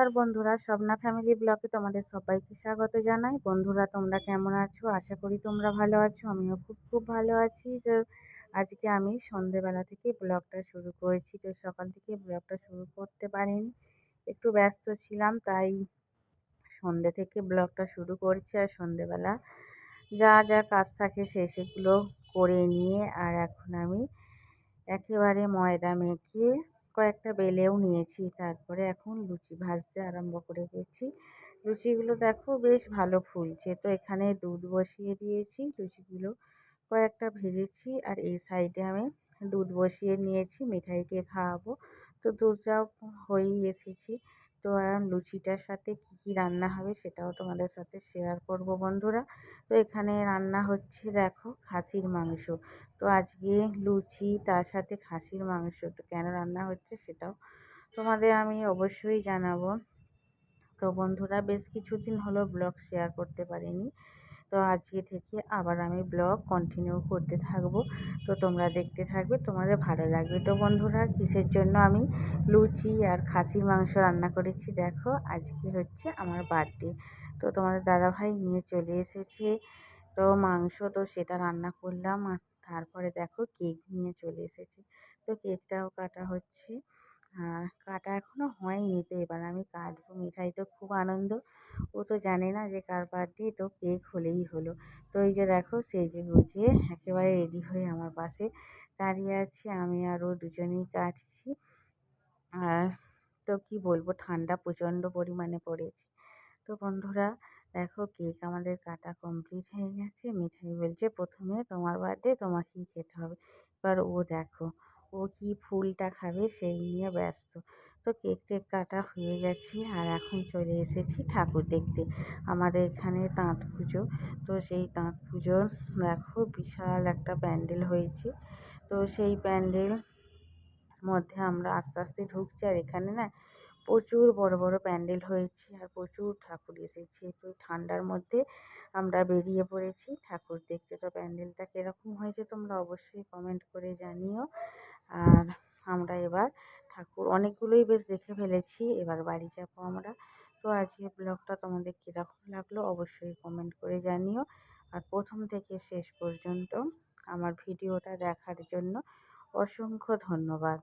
নমস্কার বন্ধুরা, স্বপ্না ফ্যামিলি ব্লগে তোমাদের সবাইকে স্বাগত জানাই। বন্ধুরা, তোমরা কেমন আছো? আশা করি তোমরা ভালো আছো। আমিও খুব খুব ভালো আছি। তো আজকে আমি সন্ধেবেলা থেকে ব্লগটা শুরু করেছি। তো সকাল থেকে ব্লগটা শুরু করতে পারিনি, একটু ব্যস্ত ছিলাম, তাই সন্ধে থেকে ব্লগটা শুরু করছি। আর সন্ধেবেলা যা যা কাজ থাকে সেগুলো করে নিয়ে আর এখন আমি একেবারে ময়দা মেখে কয়েকটা বেলেও নিয়েছি। তারপরে এখন লুচি ভাজতে আরম্ভ করে দিয়েছি। লুচিগুলো দেখো বেশ ভালো ফুলছে। তো এখানে দুধ বসিয়ে দিয়েছি, লুচিগুলো কয়েকটা ভেজেছি। আর এই সাইডে আমি দুধ বসিয়ে নিয়েছি, মিঠাইকে খাওয়াবো। তো দুধটাও হয়েই এসেছি। তো লুচিটার সাথে কী কী রান্না হবে সেটাও তোমাদের সাথে শেয়ার করব বন্ধুরা। তো এখানে রান্না হচ্ছে দেখো খাসির মাংস। তো আজকে লুচি তার সাথে খাসির মাংস, তো কেন রান্না হচ্ছে সেটাও তোমাদের আমি অবশ্যই জানাবো। তো বন্ধুরা, বেশ কিছুদিন হলো ব্লগ শেয়ার করতে পারিনি। তো আজকে থেকে আবার আমি ব্লগ কন্টিনিউ করতে থাকবো। তো তোমরা দেখতে থাকবে, তোমাদের ভালো লাগবে। তো বন্ধুরা, কিসের জন্য আমি লুচি আর খাসির মাংস রান্না করেছি দেখো, আজকে হচ্ছে আমার বার্থডে। তো তোমাদের দাদাভাই নিয়ে চলে এসেছে তো মাংস, তো সেটা রান্না করলাম। আর তারপরে দেখো কেক নিয়ে চলে এসেছে। তো কেকটাও কাটা হচ্ছে। কাটা এখনও হয়নি, তো এবার আমি কাটবো। মিঠাই তো খুব আনন্দ, ও তো জানে না যে কার বার্থডে, তো কেক হলেই হলো। তো এই যে দেখো সেজে গুজে একেবারে রেডি হয়ে আমার পাশে দাঁড়িয়ে আছে। আমি আর ও দুজনেই কাটছি। আর তো কি বলবো, ঠান্ডা প্রচণ্ড পরিমাণে পড়েছে। তো বন্ধুরা দেখো, কেক আমাদের কাটা কমপ্লিট হয়ে গেছে। মিঠাই বলছে প্রথমে তোমার বার্থডে, তোমাকেই খেতে হবে। এবার ও দেখো, ও কি ফুলটা খাবে সেই নিয়ে ব্যস্ত। তো কেক টেক কাটা হয়ে গেছে আর এখন চলে এসেছি ঠাকুর দেখতে। আমাদের এখানে তাঁত পুজো। তো সেই তাঁত পুজোর দেখো বিশাল একটা প্যান্ডেল হয়েছে। তো সেই প্যান্ডেল মধ্যে আমরা আস্তে আস্তে ঢুকছি। আর এখানে না প্রচুর বড় বড় প্যান্ডেল হয়েছে আর প্রচুর ঠাকুর এসেছে। তো ঠান্ডার মধ্যে আমরা বেরিয়ে পড়েছি ঠাকুর দেখতে। তো প্যান্ডেলটা কীরকম হয়েছে তোমরা অবশ্যই কমেন্ট করে জানিও। আর আমরা এবার ঠাকুর অনেকগুলোই বেশ দেখে ফেলেছি, এবার বাড়ি যাবো আমরা। তো আজকে ব্লগটা তোমাদের কীরকম লাগলো অবশ্যই কমেন্ট করে জানিও। আর প্রথম থেকে শেষ পর্যন্ত আমার ভিডিওটা দেখার জন্য অসংখ্য ধন্যবাদ।